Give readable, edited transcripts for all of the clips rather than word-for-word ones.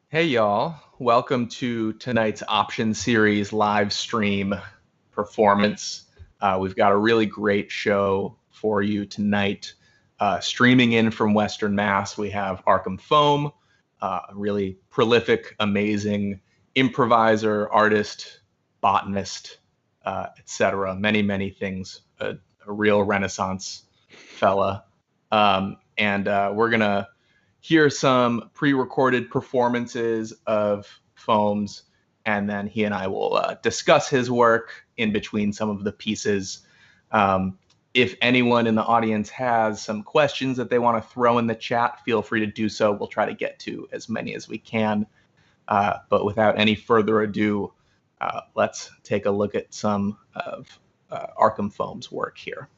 Hey y'all, welcome to tonight's Option Series live stream performance. We've got a really great show for you tonight. Streaming in from Western Mass, we have ARKM Foam, a really prolific, amazing improviser, artist, botanist, etc. Many things. A real Renaissance fella. And we're going to hear some pre-recorded performances of Foams, and then he and I will discuss his work in between some of the pieces. If anyone in the audience has some questions that they want to throw in the chat, feel free to do so. We'll try to get to as many as we can. But without any further ado, let's take a look at some of ARKM Foam's work here.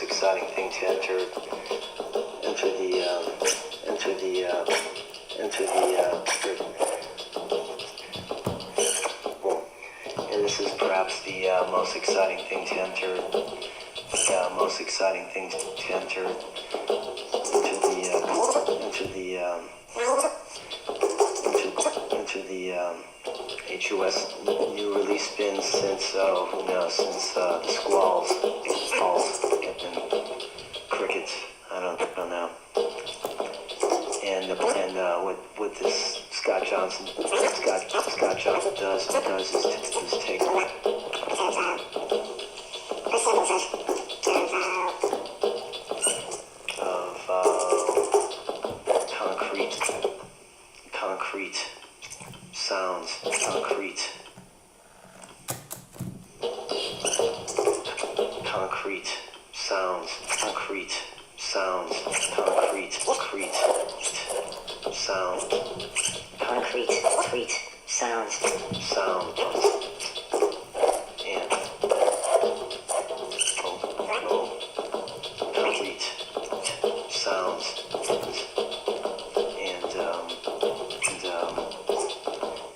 Exciting thing to enter and this is perhaps the most exciting thing to enter into the HOS new release bin since the squalls and crickets. I don't know. And what this Scott Johnson does is take concrete sounds, concrete sounds, concrete sounds, concrete sound, concrete sounds, sound, and concrete sounds, and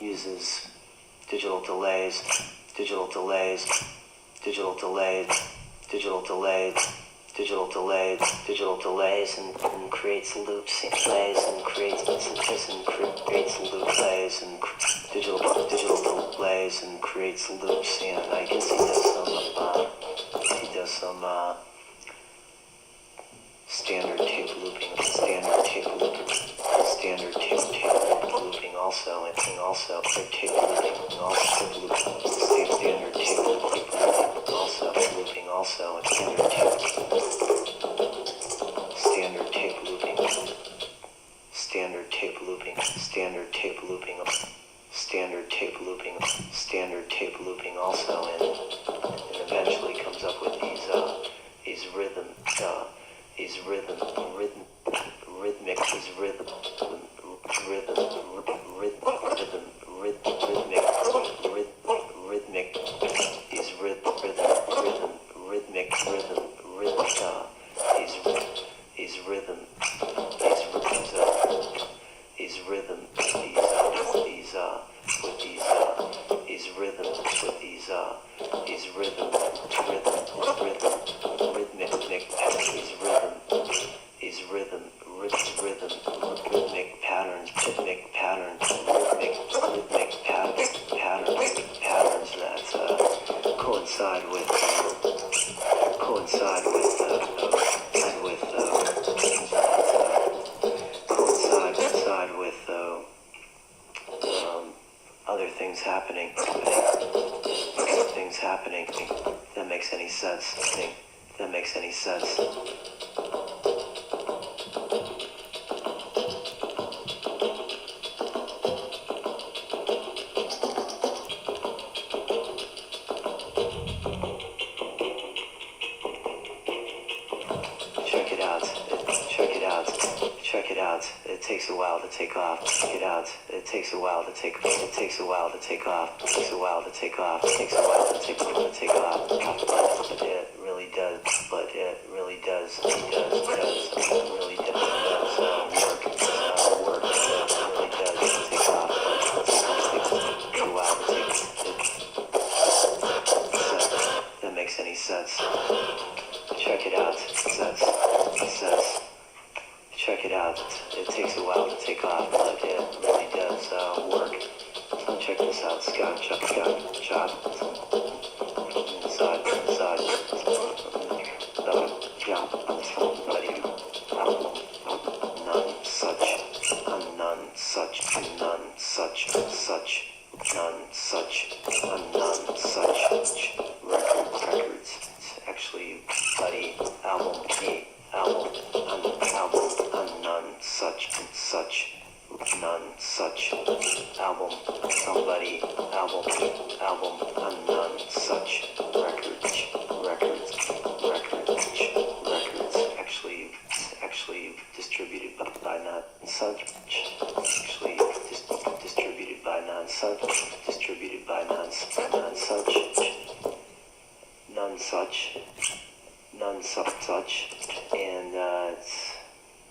uses digital delays, and creates loops, plays and creates loop plays and digital delays and creates loops. And I guess he does some standard tape looping also, and standard tape looping also, and standard tape looping also, and eventually comes up with these rhythmic patterns that coincide with other things happening. That makes any sense. takes a while to take off. Get out. It takes a while to take. It takes a while to take off. It takes a while to take off. It takes a while to take off. But it really does. But it really does. It does. It really does. Work. Work. It really does take off. It takes a while to take. If that makes any sense. Check it out. It says. Check it out. It takes a while to take off, but it really does work. So check this out. Scott, chop. Side. Buddy. None such. Records. Actually, buddy, album, none such, album, somebody, album, none such, records, actually distributed by none such, distributed by none such, and it's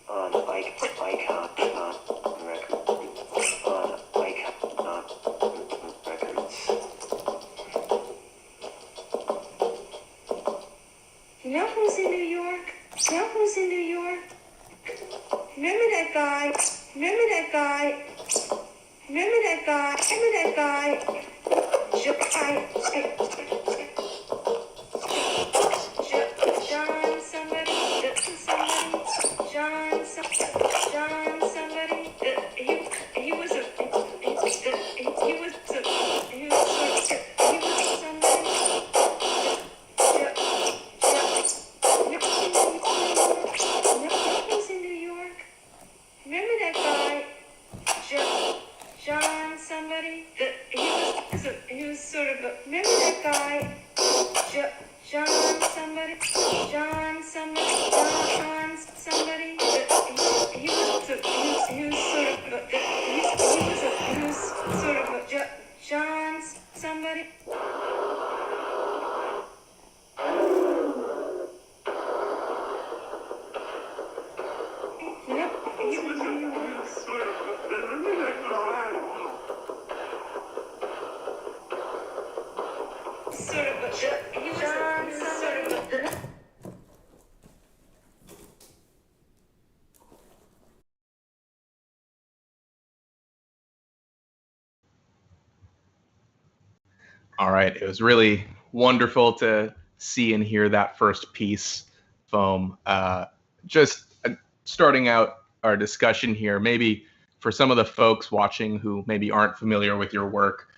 on Icon record, on Icon records. You know who's in New York? Remember that guy? John somebody. He was in New York. Remember that guy? John somebody. He was sort of a. Remember that guy? John somebody. He was sort of a. John somebody. Yep. He was sort of All right. It was really wonderful to see and hear that first piece, Foam. Just starting out our discussion here, maybe for some of the folks watching who maybe aren't familiar with your work,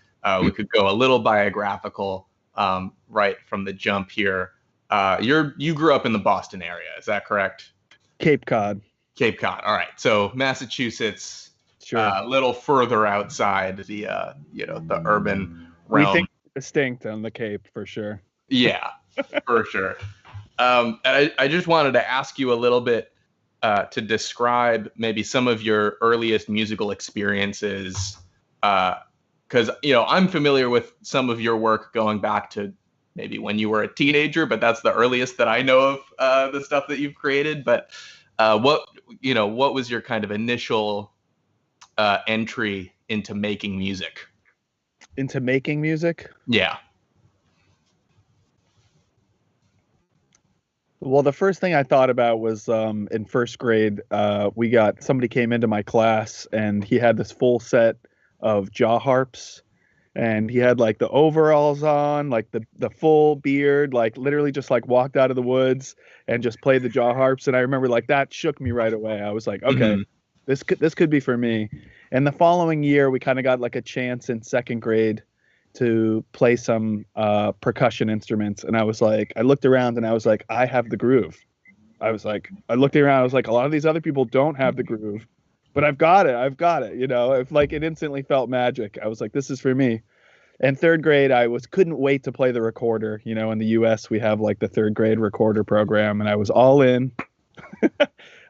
we could go a little biographical right from the jump here. You grew up in the Boston area, is that correct? Cape Cod. Cape Cod. All right. So Massachusetts, Sure. a little further outside the the urban realm. We think distinct on the Cape for sure. Yeah, for sure. And I just wanted to ask you a little bit to describe maybe some of your earliest musical experiences, because I'm familiar with some of your work going back to maybe when you were a teenager, but that's the earliest that I know of the stuff that you've created. But what was your kind of initial entry into making music? Into making music? Yeah. Well, the first thing I thought about was in first grade, somebody came into my class and he had this full set of jaw harps, and he had like the overalls on, like the full beard, like literally just like walked out of the woods and just played the jaw harps. And I remember like that shook me right away. I was like, okay, this could be for me. And the following year, we kind of got like a chance in second grade to play some percussion instruments. And I looked around and I was like, I have the groove. I looked around, I was like, a lot of these other people don't have the groove, but I've got it. It instantly felt magic. I was like, this is for me. And third grade, couldn't wait to play the recorder. In the US, we have like the third grade recorder program, and I was all in.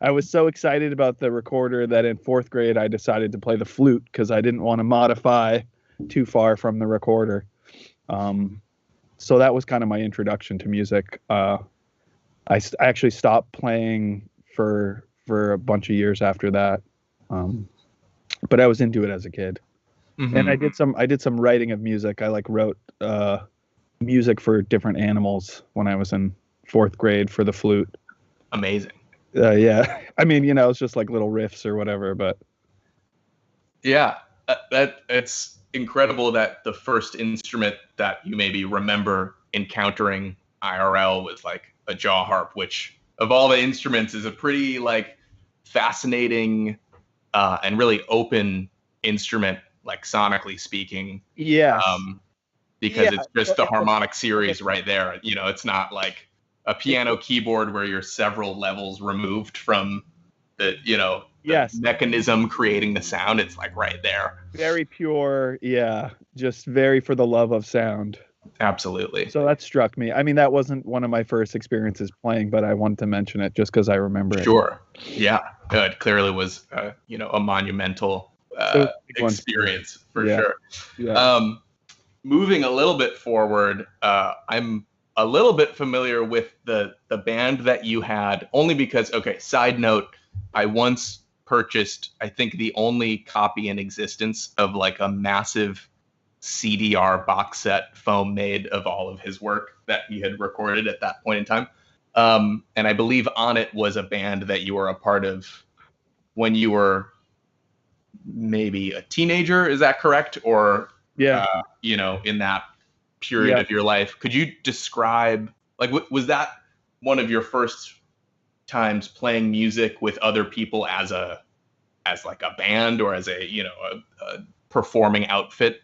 I was so excited about the recorder that in 4th grade I decided to play the flute because I didn't want to modify too far from the recorder. So that was kind of my introduction to music. I actually stopped playing for a bunch of years after that, but I was into it as a kid. Mm-hmm. And I did some writing of music. I wrote music for different animals when I was in 4th grade for the flute. Amazing. Yeah, I mean, it's just like little riffs or whatever, but yeah, it's incredible that the first instrument that you maybe remember encountering IRL was like a jaw harp, which of all the instruments is a pretty like fascinating and really open instrument, like sonically speaking. yes. Because Yeah, it's just the harmonic series right there. It's not like a piano keyboard where you're several levels removed from the yes, mechanism creating the sound. It's like right there. very pure. Yeah, just very for the love of sound. Absolutely. So that struck me. I mean, that wasn't one of my first experiences playing, but I wanted to mention it just because I remember it. Sure. Yeah. It clearly was, a monumental experience for sure. Yeah. Moving a little bit forward, I'm a little bit familiar with the band that you had, only because, okay, side note, I once purchased, I think, the only copy in existence of like a massive CDR box set foam made of all of his work that he had recorded at that point in time. And I believe on it was a band that you were a part of when you were maybe a teenager. Is that correct? Or, Yeah. In that period of your life, could you describe, like, was that one of your first times playing music with other people as like a band or as a performing outfit?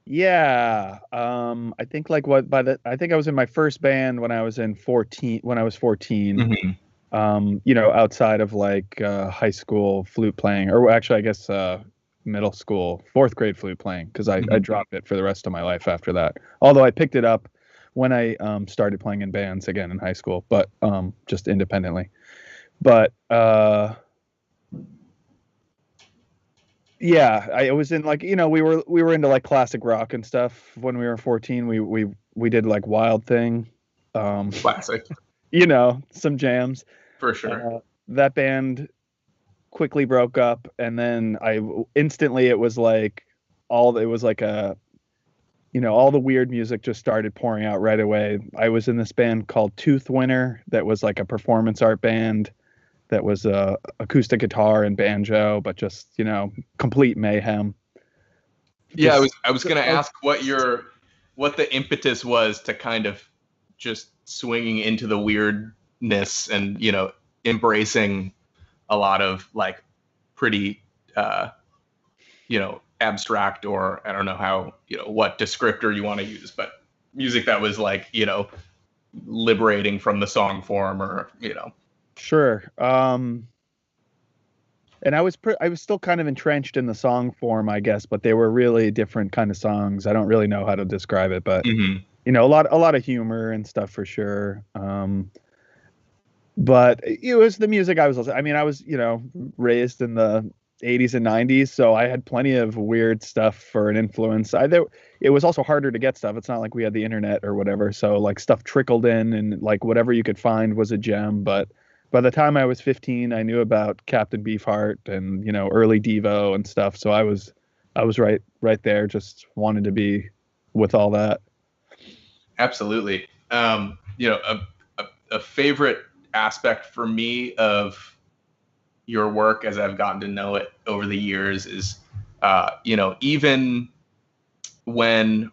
Yeah. I think I think I was in my first band when I was 14. Mm-hmm. Outside of like high school flute playing, or actually I guess middle school, 4th grade flute playing, because I dropped it for the rest of my life after that. Although I picked it up when I started playing in bands again in high school, but just independently. But yeah, I was in like, we were into like classic rock and stuff when we were 14. We did like Wild Thing, Classic. some jams. For sure. That band quickly broke up, and then it was like all the weird music just started pouring out right away. I was in this band called Tooth Winter that was like a performance art band that was acoustic guitar and banjo, but just complete mayhem. Yeah, I was going to ask what the impetus was to kind of just swinging into the weirdness and embracing a lot of like pretty abstract, or I don't know how what descriptor you want to use, but music that was like liberating from the song form, or Sure. And I was still kind of entrenched in the song form, I guess, but they were really different kind of songs. I don't really know how to describe it, but a lot of humor and stuff for sure. But it was the music I was listening. I mean, I was raised in the 80s and 90s, so I had plenty of weird stuff for an influence. It was also harder to get stuff. It's not like we had the internet or whatever, so like stuff trickled in, and like whatever you could find was a gem. But by the time I was 15, I knew about Captain Beefheart and early Devo and stuff. So I was right there, just wanted to be with all that. Absolutely. A favorite aspect for me of your work, as I've gotten to know it over the years, is even when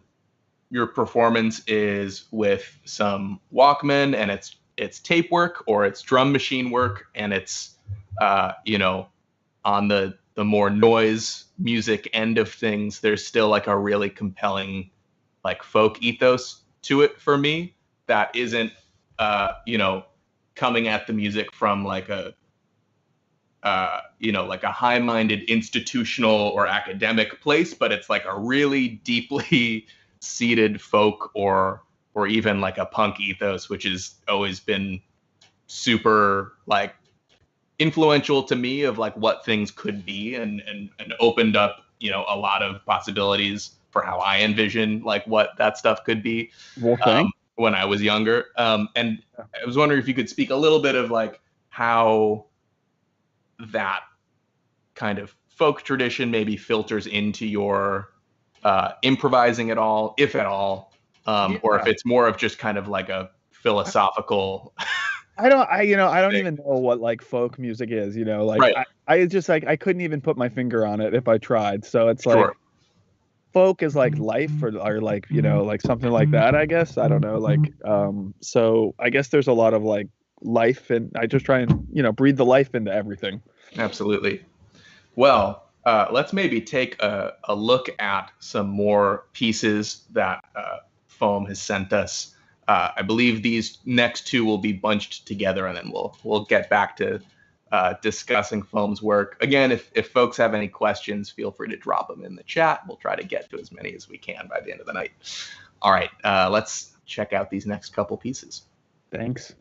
your performance is with some Walkman and it's tape work or it's drum machine work, and it's on the more noise music end of things, there's still like a really compelling like folk ethos to it for me that isn't coming at the music from like a like a high-minded institutional or academic place, but it's like a really deeply seated folk or even like a punk ethos, which has always been super like influential to me of like what things could be, and opened up, a lot of possibilities for how I envision like what that stuff could be. Well, thanks. When I was younger. And I was wondering if you could speak a little bit of like how that kind of folk tradition maybe filters into your improvising at all, if at all, or if it's more of just kind of like a philosophical. I don't thing. even know what like folk music is, like Right. I just like I couldn't even put my finger on it if I tried. So it's like Sure. folk is like life or like, like something like that, I guess. I don't know. Like so I guess there's a lot of like life, and I just try and, breathe the life into everything. Absolutely. Well, let's maybe take a look at some more pieces that Foam has sent us. I believe these next two will be bunched together, and then we'll get back to discussing Foam's work. Again, if folks have any questions, feel free to drop them in the chat. We'll try to get to as many as we can by the end of the night. All right, let's check out these next couple pieces. Thanks.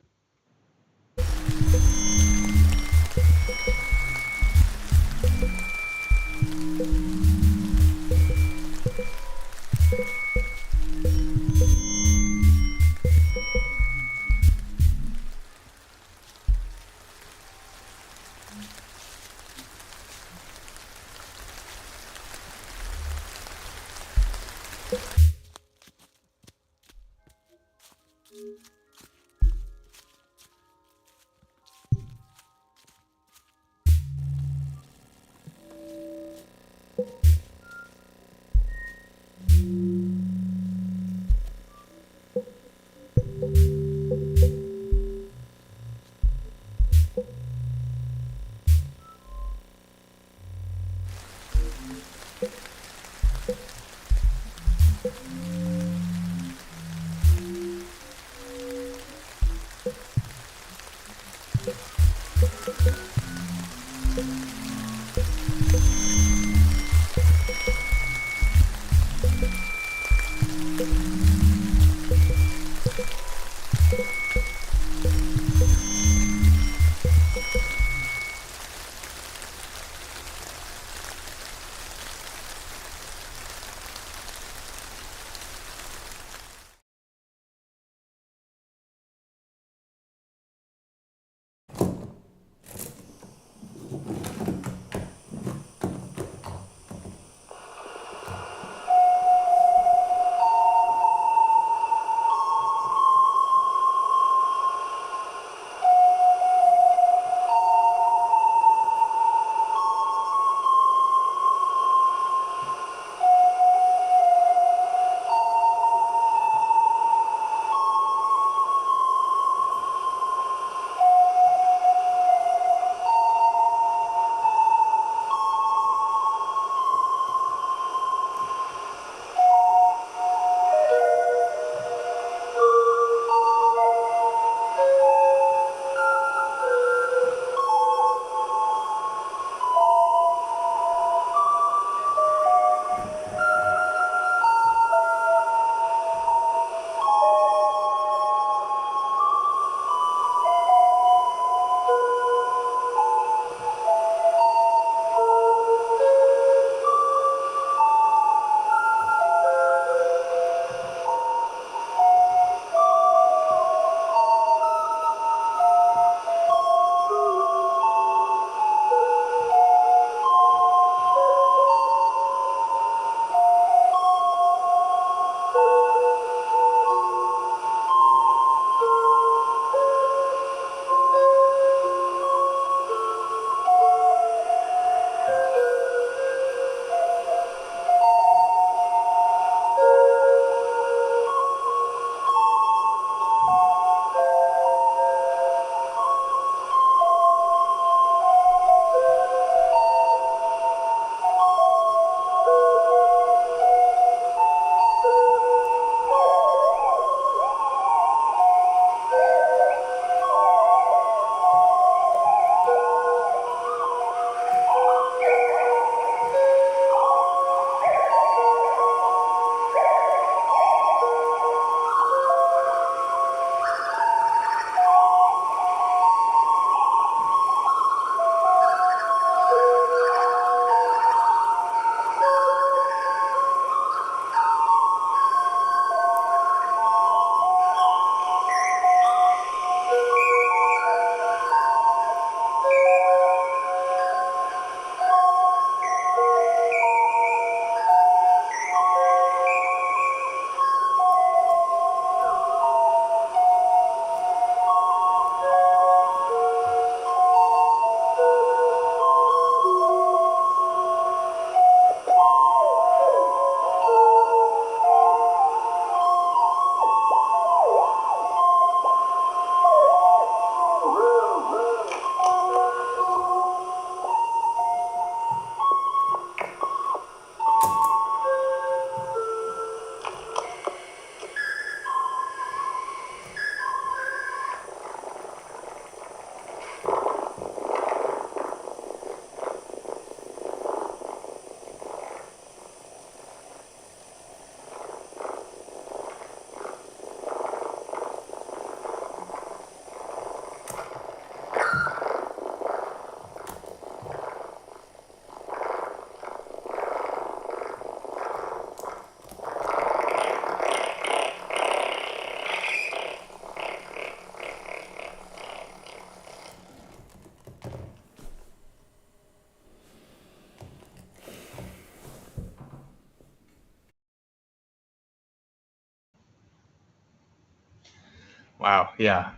Wow. Yeah.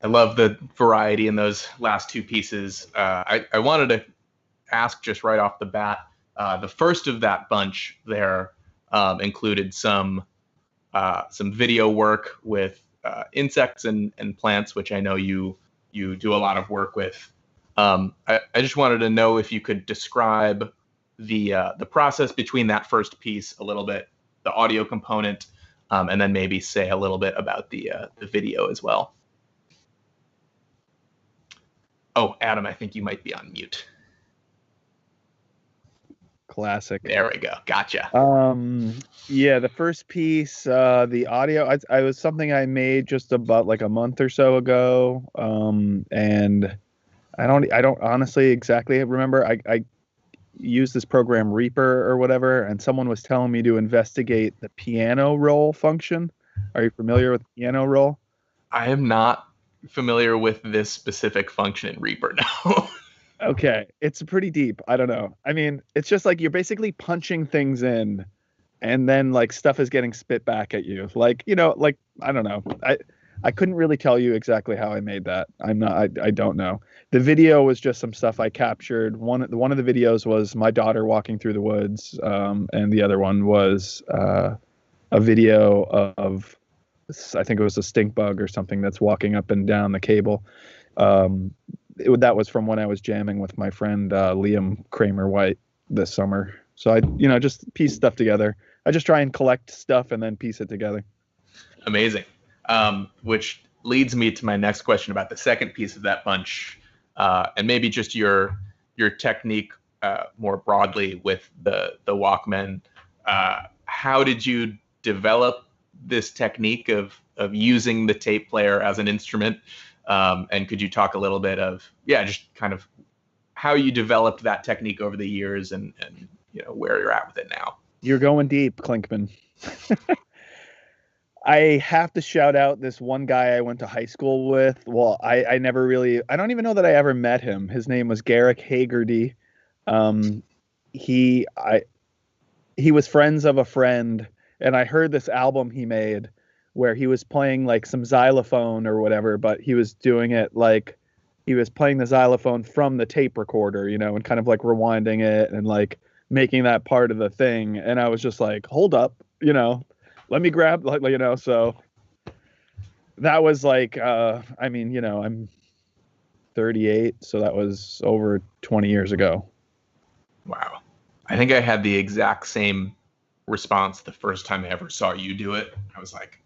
I love the variety in those last two pieces. I wanted to ask just right off the bat. The first of that bunch there included some video work with insects and plants, which I know you do a lot of work with. I just wanted to know if you could describe the process between that first piece a little bit, the audio component, and then maybe say a little bit about the video as well. Oh, Adam, I think you might be on mute. Classic. There we go. Gotcha. Yeah, the first piece, the audio, I was something I made just about like a month or so ago. And I don't honestly exactly remember. I used this program Reaper or whatever, and someone was telling me to investigate the piano roll function. Are you familiar with piano roll? I am not familiar with this specific function in Reaper now. Okay, it's pretty deep. I don't know. I mean, it's just like you're basically punching things in, and then like stuff is getting spit back at you. Like, like I don't know. I couldn't really tell you exactly how I made that. I don't know. The video was just some stuff I captured. One of the videos was my daughter walking through the woods, and the other one was a video of, I think it was a stink bug or something that's walking up and down the cable. That was from when I was jamming with my friend Liam Kramer White this summer. So I, just piece stuff together. I just try and collect stuff and then piece it together. Amazing. Which leads me to my next question about the second piece of that bunch, and maybe just your technique more broadly with the Walkman. How did you develop this technique of using the tape player as an instrument? And could you talk a little bit of, just kind of how you developed that technique over the years and where you're at with it now? You're going deep, Clinkman. I have to shout out this one guy I went to high school with. Well, I don't even know that I ever met him. His name was Garrick Hagerty. He was friends of a friend, and I heard this album he made where he was playing like some xylophone or whatever, but he was doing it like he was playing the xylophone from the tape recorder, and kind of like rewinding it and like making that part of the thing. And I was just like, hold up, let me grab, so that was like, I'm 38, so that was over 20 years ago. Wow. I think I had the exact same response the first time I ever saw you do it. I was like,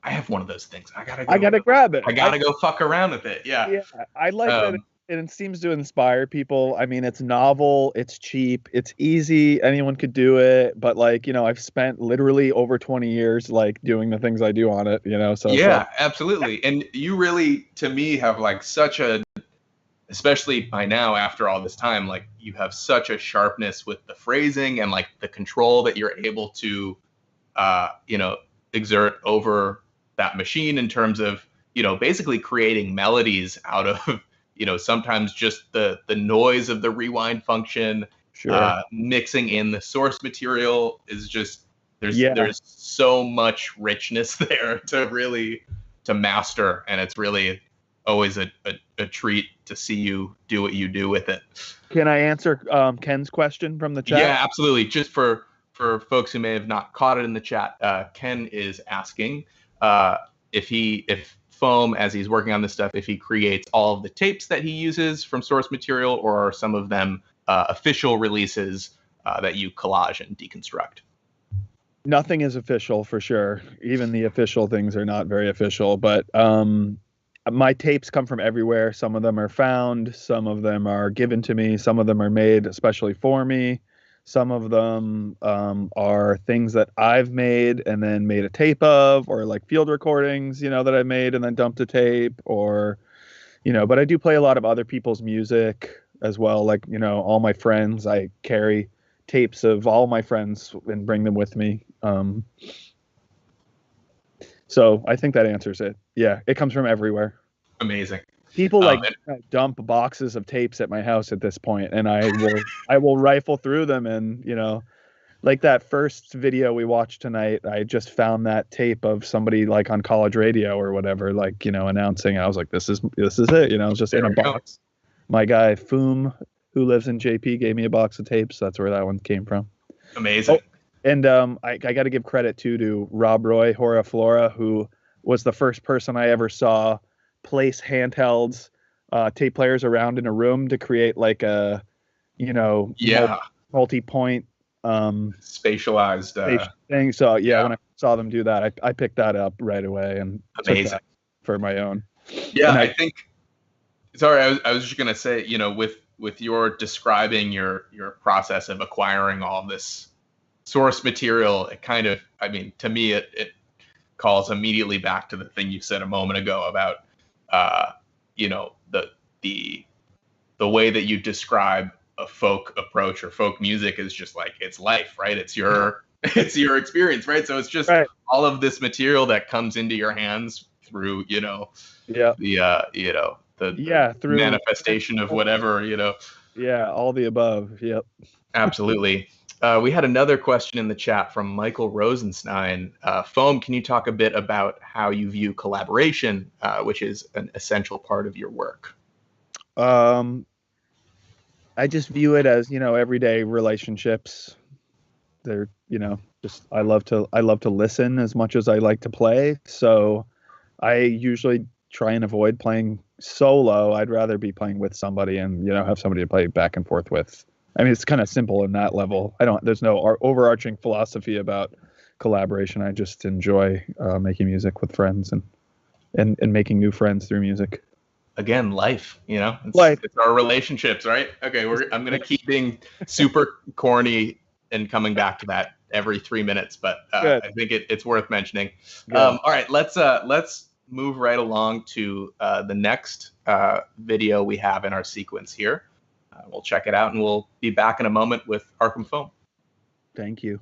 I have one of those things. I gotta grab it. I gotta go fuck around with it. Yeah. I like that. It seems to inspire people. I mean, it's novel, it's cheap, it's easy. Anyone could do it. But like, I've spent literally over 20 years like doing the things I do on it. So yeah, absolutely. And you really, to me, have like such a, especially by now after all this time, like you have such a sharpness with the phrasing and like the control that you're able to, exert over that machine in terms of, basically creating melodies out of, sometimes just the noise of the rewind function. Sure. Mixing in the source material is just, there's so much richness there to master. And it's really always a treat to see you do what you do with it. Can I answer Ken's question from the chat? Yeah, absolutely. Just for folks who may have not caught it in the chat, Ken is asking if Foam, as he's working on this stuff, if he creates all of the tapes that he uses from source material, or are some of them official releases that you collage and deconstruct? Nothing is official for sure. Even the official things are not very official, but my tapes come from everywhere. Some of them are found, some of them are given to me, some of them are made especially for me. Some of them are things that I've made and then made a tape of, or like field recordings, that I made and then dumped a tape, or, but I do play a lot of other people's music as well. Like, all my friends, I carry tapes of all my friends and bring them with me. So I think that answers it. Yeah, it comes from everywhere. Amazing. People dump boxes of tapes at my house at this point, and I will rifle through them, and like that first video we watched tonight, I just found that tape of somebody like on college radio or whatever, like, announcing. I was like, this is it. It's just in a box. My guy Foom, who lives in JP, gave me a box of tapes. That's where that one came from. Amazing. Oh, and I got to give credit to Rob Roy, Hora Flora, who was the first person I ever saw place handhelds, tape players around in a room to create like a, multi-point spatialized thing. So when I saw them do that, I picked that up right away and amazing took that for my own. Yeah, I think. Sorry, I was just gonna say, with your describing your process of acquiring all this source material, it kind of, to me, it calls immediately back to the thing you said a moment ago about, the way that you describe a folk approach or folk music is just like, it's life, right? It's your experience, right? So it's just all of this material that comes into your hands through, through manifestation of whatever, Yeah, all the above. Yep. Absolutely. We had another question in the chat from Michael Rosenstein. Foam, can you talk a bit about how you view collaboration, which is an essential part of your work? I just view it as, everyday relationships. They're, just I love to listen as much as I like to play. So I usually try and avoid playing solo. I'd rather be playing with somebody and, have somebody to play back and forth with. It's kind of simple in that level. There's no overarching philosophy about collaboration. I just enjoy making music with friends and making new friends through music. Again, life, life. It's our relationships, right? Okay, I'm going to keep being super corny and coming back to that every 3 minutes, but I think it's worth mentioning. All right, let's move right along to the next video we have in our sequence here. We'll check it out, and we'll be back in a moment with ARKM Foam. Thank you.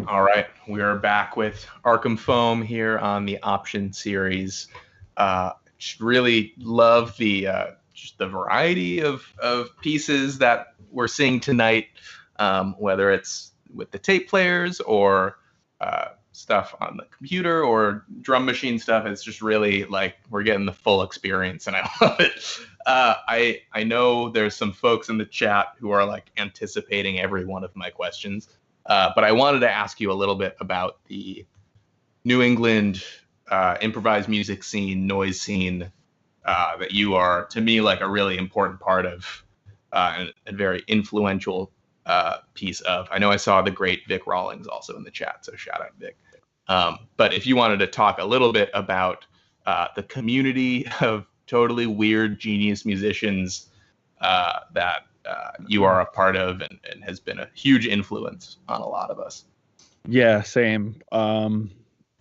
All right, we are back with ARKM Foam here on the Option series. Just really love the just the variety of pieces that we're seeing tonight, whether it's with the tape players or stuff on the computer or drum machine stuff. It's just really like we're getting the full experience, and I love it. I know there's some folks in the chat who are like anticipating every one of my questions. But I wanted to ask you a little bit about the New England improvised music scene, noise scene that you are, to me, like a really important part of and a very influential piece of. I know I saw the great Vic Rawlings also in the chat, so shout out Vic. But if you wanted to talk a little bit about the community of totally weird genius musicians that you are a part of and has been a huge influence on a lot of us. Yeah, same.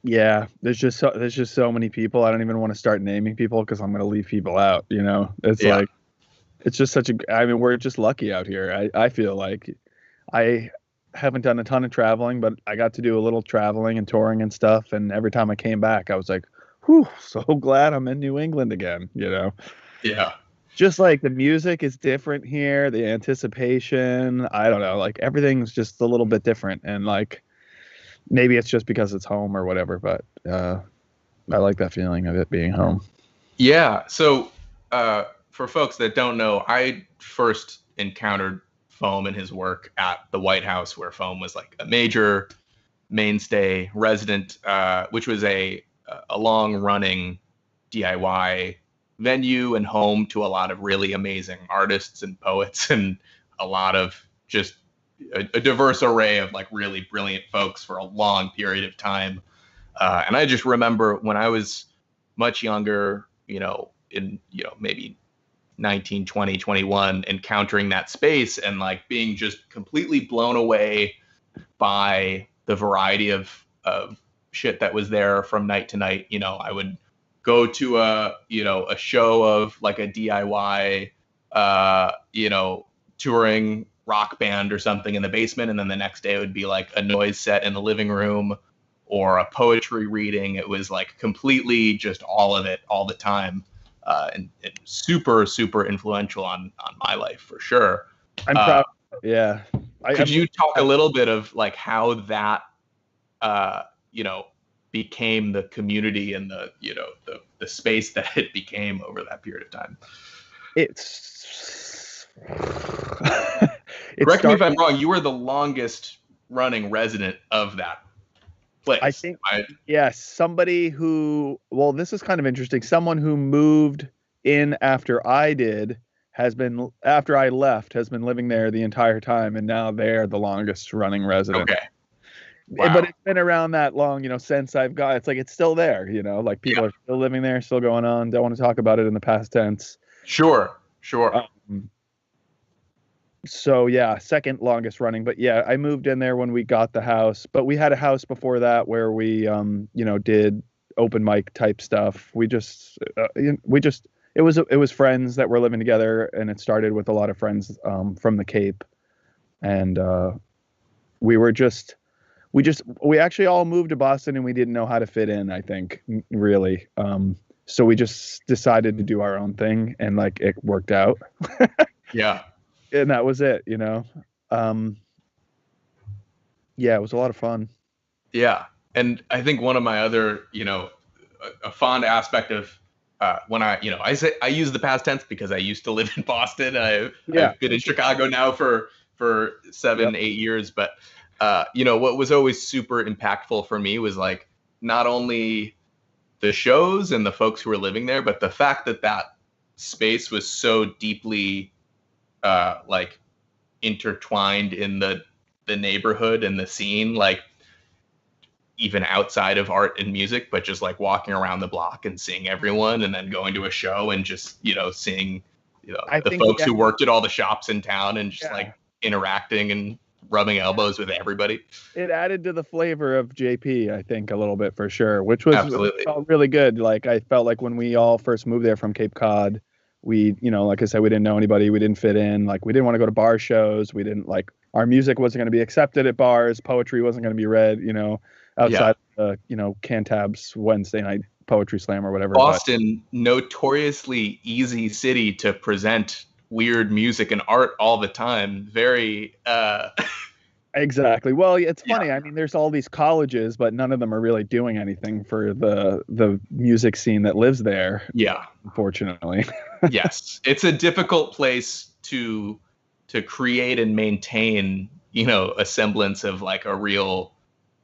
Yeah, there's just so many people. I don't even want to start naming people because I'm going to leave people out. You know, it's like it's just such a. I mean, we're just lucky out here. I feel like I haven't done a ton of traveling, but I got to do a little traveling and touring and stuff. And every time I came back, I was like, "Whew, so glad I'm in New England again." You know. Yeah. Just like the music is different here, the anticipation, I don't know, like everything's just a little bit different. And like, maybe it's just because it's home or whatever, but I like that feeling of it being home. Yeah. So for folks that don't know, I first encountered Foam and his work at the White House, where Foam was like a major mainstay resident, which was a long running DIY venue and home to a lot of really amazing artists and poets and a lot of just a diverse array of like really brilliant folks for a long period of time. And I just remember when I was much younger, maybe 19, 20, 21, encountering that space and like being just completely blown away by the variety of shit that was there from night to night. You know, I would go to a show of like a DIY, touring rock band or something in the basement. And then the next day it would be like a noise set in the living room or a poetry reading. It was like completely just all of it all the time. And super, super influential on my life for sure. I'm proud. Yeah. Could you talk a little bit of like how that, became the community and the space that it became over that period of time? Correct me if I'm wrong. You were the longest running resident of that place. I think, yes, somebody who, well, this is kind of interesting. Someone who moved in after I did after I left, has been living there the entire time, and now they're the longest running resident. Okay. Wow. But it's been around that long, since I've got, it's like, it's still there, like people are still living there, still going on. Don't want to talk about it in the past tense. Sure. So yeah, second longest running, but yeah, I moved in there when we got the house, but we had a house before that where we, did open mic type stuff. It was friends that were living together, and it started with a lot of friends, from the Cape. And, we actually all moved to Boston, and we didn't know how to fit in, I think, really. So we just decided to do our own thing, and like it worked out. Yeah. And that was it, Yeah, it was a lot of fun. Yeah. And I think one of my other, a fond aspect of when I use the past tense because I used to live in Boston. I've been in Chicago now for 7, 8 years. But, what was always super impactful for me was like not only the shows and the folks who were living there, but the fact that space was so deeply like intertwined in the neighborhood and the scene, like even outside of art and music, but just like walking around the block and seeing everyone, and then going to a show and just seeing the folks who worked at all the shops in town and just like interacting and rubbing elbows with everybody. It added to the flavor of JP, I think, a little bit for sure, which was absolutely felt really good. Like I felt like when we all first moved there from Cape Cod, we, like I said, we didn't know anybody. We didn't fit in. Like we didn't want to go to bar shows. We didn't like, our music wasn't going to be accepted at bars. Poetry wasn't going to be read, outside of, Cantab's Wednesday night poetry slam or whatever. Boston, notoriously easy city to present weird music and art all the time. Very exactly. Well, it's funny. I mean, there's all these colleges, but none of them are really doing anything for the music scene that lives there. Yeah, unfortunately. Yes, it's a difficult place to create and maintain, a semblance of like a real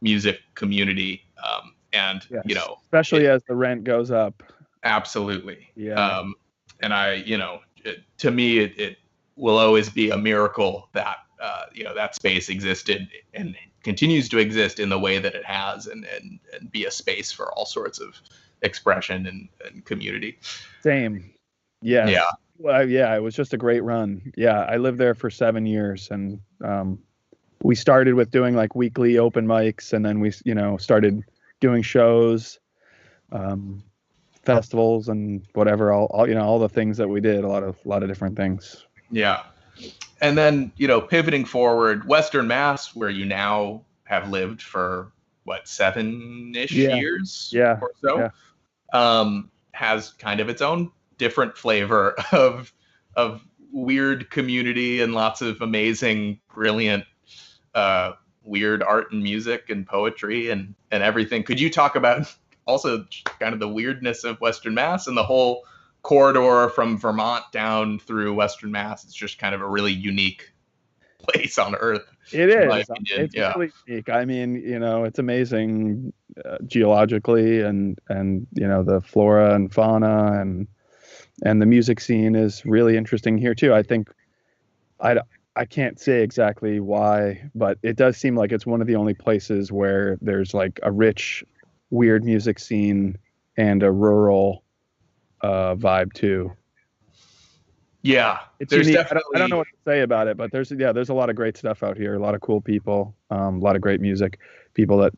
music community. And especially as the rent goes up. Absolutely. Yeah. And I, to me, it will always be a miracle that, that space existed and continues to exist in the way that it has, and be a space for all sorts of expression and community. Same. Yes. Yeah. Well, it was just a great run. Yeah. I lived there for 7 years, and, we started with doing like weekly open mics, and then we, started doing shows, festivals and whatever, all the things that we did, a lot of different things. Yeah. And then, pivoting forward, Western Mass, where you now have lived for what, 7-ish years or so, has kind of its own different flavor of weird community and lots of amazing, brilliant, weird art and music and poetry and everything. Could you talk about also kind of the weirdness of Western Mass and the whole corridor from Vermont down through Western Mass? It's just kind of a really unique place on Earth. It is. It's really unique. I mean, it's amazing geologically, and the flora and fauna and the music scene is really interesting here too. I think I can't say exactly why, but it does seem like it's one of the only places where there's like a rich, weird music scene and a rural vibe too. Yeah, It's there's unique. definitely. I don't know what to say about it, but there's a lot of great stuff out here. A lot of cool people. A lot of great music. People that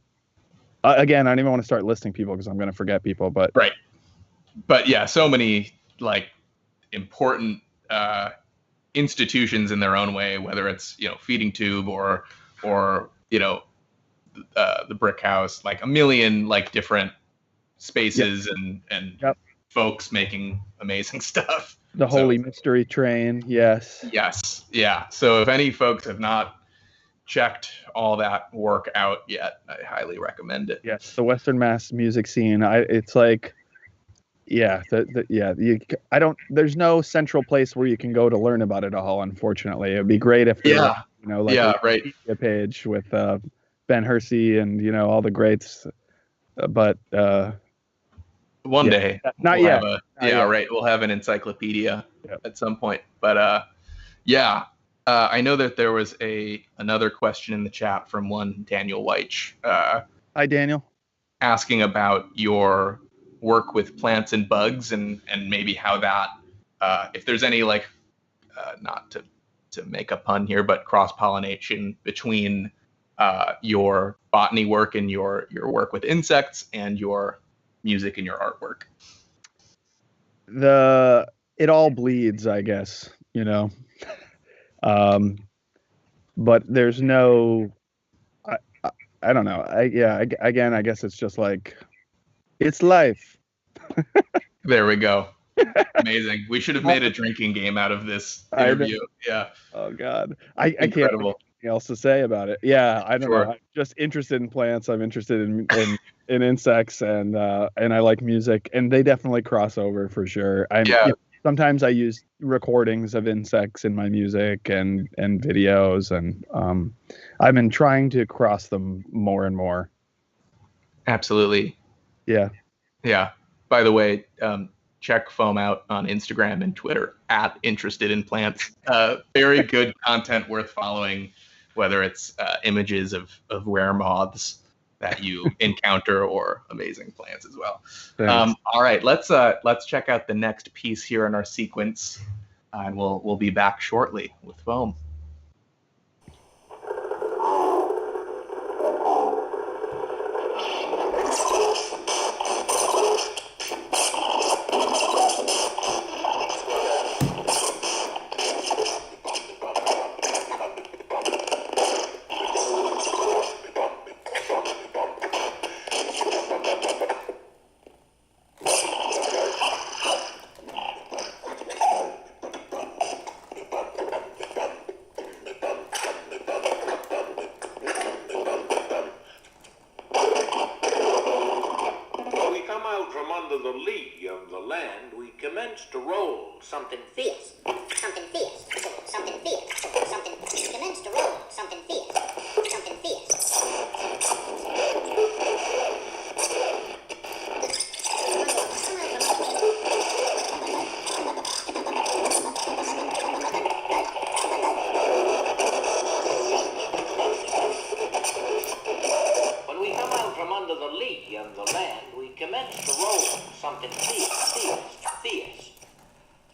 again, I don't even want to start listing people because I'm going to forget people. But Right. But yeah, so many like important institutions in their own way, whether it's Feeding Tube or the Brick House, like a million like different spaces and Yep. folks making amazing stuff. The Holy Mystery Train, yes. Yes, yeah. So if any folks have not checked all that work out yet, I highly recommend it. Yes, the Western Mass music scene. It's like, yeah, there's no central place where you can go to learn about it all. Unfortunately, it'd be great if there was, like a Wikipedia page with Ben Hersey and all the greats. But one day, not yet. Right. We'll have an encyclopedia at some point. But I know that there was another question in the chat from one Daniel Weich. Hi, Daniel. Asking about your work with plants and bugs and maybe how that, if there's any not to make a pun here, but cross-pollination between your botany work and your work with insects and your music and your artwork. It all bleeds, I guess, but there's no, I don't know. Again, I guess it's just like, it's life. There we go. Amazing. We should have made a drinking game out of this interview. Yeah. Oh God. I can't think of anything else to say about it. Yeah. I don't know. I'm just interested in plants. I'm interested in insects and I like music, and they definitely cross over for sure. Sometimes I use recordings of insects in my music and videos, and I've been trying to cross them more and more. Absolutely. Yeah. Yeah. By the way, check Foam out on Instagram and Twitter at Interested in Plants. Very good content worth following, whether it's images of rare moths that you encounter or amazing plants as well. All right, let's check out the next piece here in our sequence, and we'll be back shortly with Foam. Something fierce, something fierce, something fierce, something commenced to roll, something fierce, something fierce. When we come out from under the lee of the land, we commence to roll, something fierce, fierce, fierce.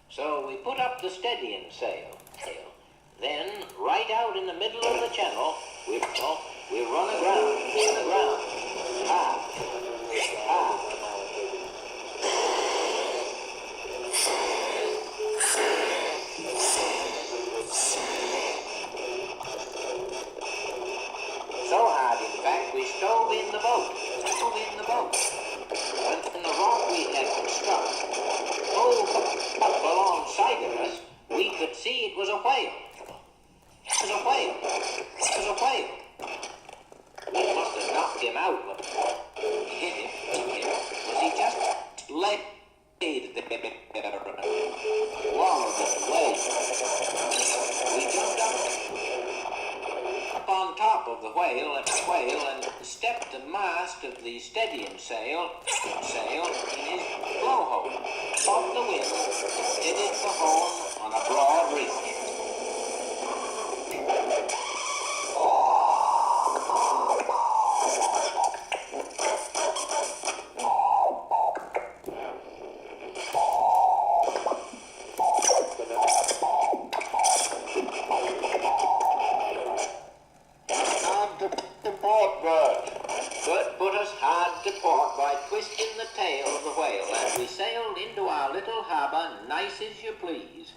So we put up the steadying sail. Then, right out in the middle of the channel, we run aground. Ah. So hard, in fact, we stove in the boat. When the rock we had struck up alongside of us, we could see it was a whale. We must have knocked him out. Was he just laid there, wallowed away? We jumped up on top of the whale and stepped the mast of the steadying sail in his blowhole. Off the wind, steadied the horn on a broad reach. Bert put us hard to port by twisting the tail of the whale, and we sailed into our little harbor nice as you please.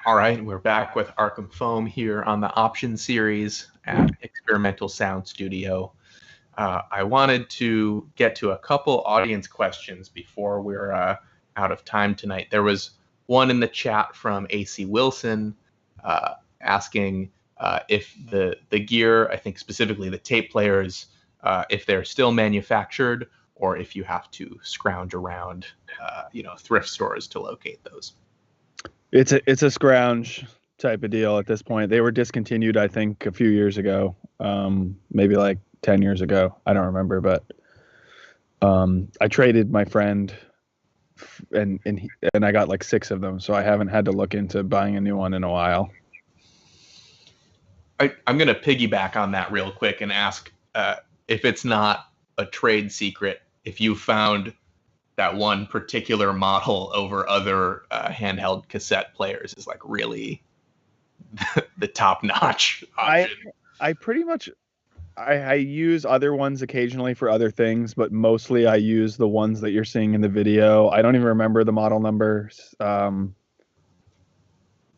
All right, we're back with ARKM Foam here on the Option series at Experimental Sound Studio. I wanted to get to a couple audience questions before we're out of time tonight. There was one in the chat from AC Wilson asking if the gear, I think specifically the tape players, if they're still manufactured or if you have to scrounge around, thrift stores to locate those. It's a scrounge type of deal at this point. They were discontinued, I think, a few years ago, maybe like 10 years ago. I don't remember, but I traded my friend, and I got like 6 of them, so I haven't had to look into buying a new one in a while. I'm going to piggyback on that real quick and ask if it's not a trade secret, if you found that one particular model over other handheld cassette players is like really the top-notch option. I pretty much I use other ones occasionally for other things, but mostly I use the ones that you're seeing in the video. I don't even remember the model numbers.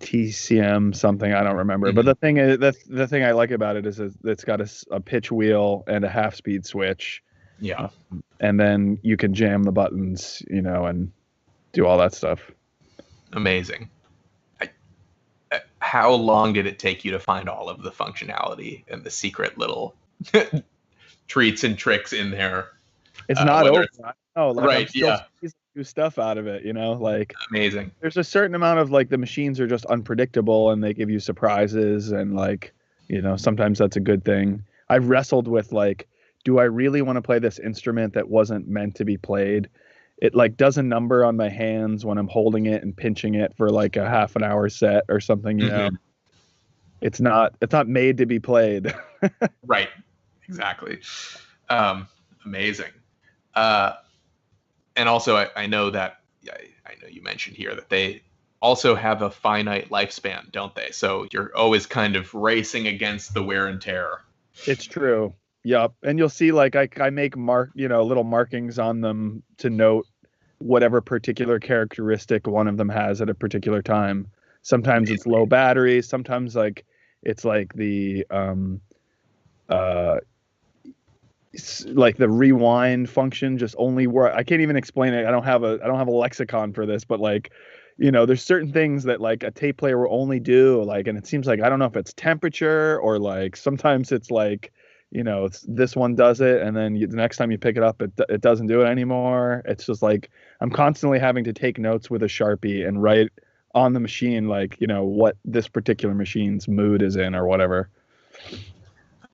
TCM something, I don't remember. Mm-hmm. But the thing is, the thing I like about it is it's got a pitch wheel and a half-speed switch. Yeah. And then you can jam the buttons, and do all that stuff. Amazing. How long did it take you to find all of the functionality and the secret little treats and tricks in there? It's not over. Right. I'm still do stuff out of it, like amazing. There's a certain amount of like the machines are just unpredictable and they give you surprises and like, sometimes that's a good thing. I've wrestled with like, do I really want to play this instrument that wasn't meant to be played? It like does a number on my hands when I'm holding it and pinching it for like a half an hour set or something, Mm-hmm. It's not made to be played. Right. Exactly. Amazing. And also I know that I know you mentioned here that they also have a finite lifespan, don't they? So you're always kind of racing against the wear and tear. It's true. Yep. And you'll see like I make little markings on them to note whatever particular characteristic one of them has at a particular time. Sometimes it's low battery, sometimes like it's like the like the rewind function just only work. I can't even explain it. I don't have a lexicon for this, but like, there's certain things that like a tape player will only do, like, and it seems like I don't know if it's temperature or like sometimes it's like, it's this one does it, and then the next time you pick it up, it doesn't do it anymore. It's just like I'm constantly having to take notes with a Sharpie and write on the machine, like, what this particular machine's mood is in or whatever.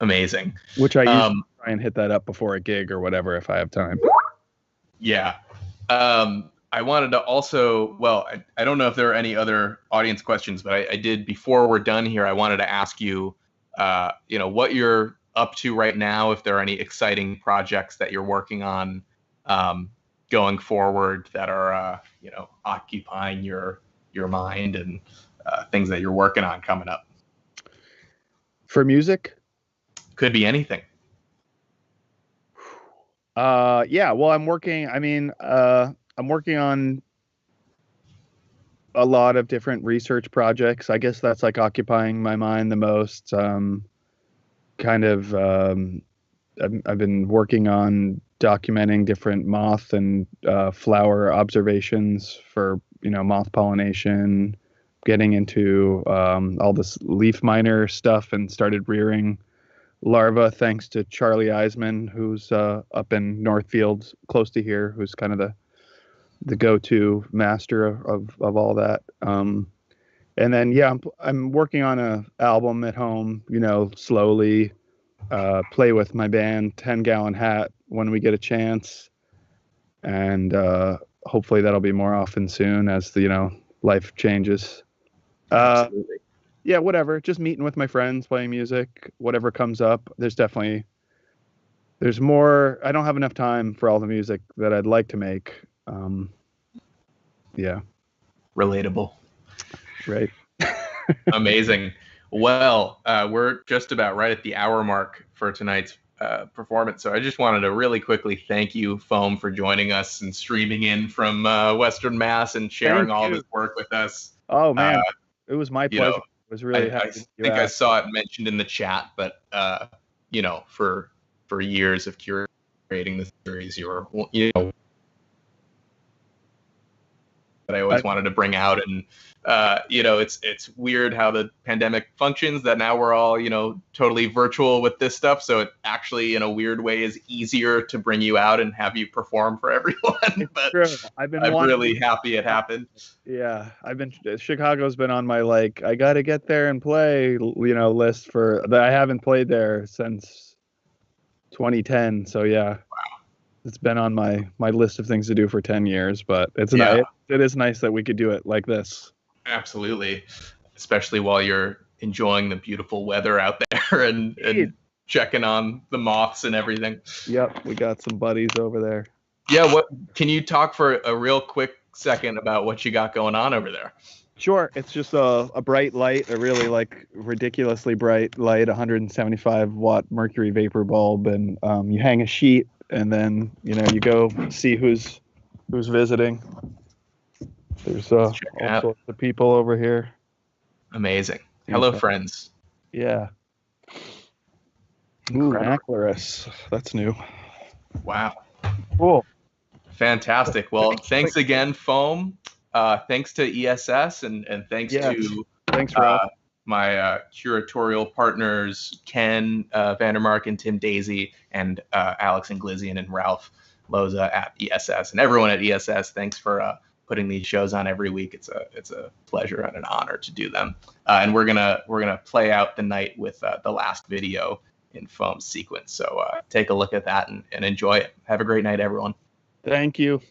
Amazing. Which I usually try and hit that up before a gig or whatever if I have time. Yeah. I wanted to also, I don't know if there are any other audience questions, but I did, before we're done here, I wanted to ask you, what you're up to right now, if there are any exciting projects that you're working on going forward that are, occupying your mind, and things that you're working on coming up. For music? Could be anything. Yeah, well, I'm working on a lot of different research projects. I guess that's like occupying my mind the most. I've been working on documenting different moth and flower observations for, moth pollination, getting into all this leaf miner stuff, and started rearing larvae thanks to Charlie Eisman, who's up in Northfield, close to here, who's kind of the go-to master of all that. And then, yeah, I'm working on a album at home, slowly, play with my band 10 Gallon Hat when we get a chance. And hopefully that'll be more often soon as life changes. Absolutely. Yeah, whatever. Just meeting with my friends, playing music, whatever comes up. There's more. I don't have enough time for all the music that I'd like to make. Yeah. Relatable. Right. Amazing. Well, we're just about right at the hour mark for tonight's performance. So I just wanted to really quickly thank you, Foam, for joining us and streaming in from Western Mass and sharing all this work with us. Oh, man. It was my You pleasure. know, I was really I happy you think I asked. saw it mentioned in the chat, but for years of curating the series, you were that I always wanted to bring out. And it's weird how the pandemic functions, that now we're all totally virtual with this stuff, so it actually in a weird way is easier to bring you out and have you perform for everyone. But True. I've been I'm wanting. really happy it happened. Yeah, Chicago's been on my I got to get there and play list for that. I haven't played there since 2010. So yeah, it's been on my list of things to do for 10 years. But it's Yeah. nice. It is nice that we could do it like this. Absolutely, especially while you're enjoying the beautiful weather out there and checking on the moths and everything. Yep, we got some buddies over there. Yeah, what can you talk for a real quick second about what you got going on over there? Sure, it's just a bright light, a really ridiculously bright light, 175 watt mercury vapor bulb, and you hang a sheet, and then you go see who's visiting. There's all sorts of people over here. Amazing. Hello, friends. Yeah. Ooh, Maclarus. That's new. Wow. Cool. Fantastic. Well, thanks again, Foam. Thanks to ESS and thanks to my curatorial partners, Ken Vandermark and Tim Daisy, and Alex Inglisian and Ralph Loza at ESS, and everyone at ESS. Thanks for putting these shows on every week. It's a pleasure and an honor to do them. And we're gonna play out the night with the last video in Foam's sequence. So take a look at that and enjoy it. Have a great night, everyone. Thank you.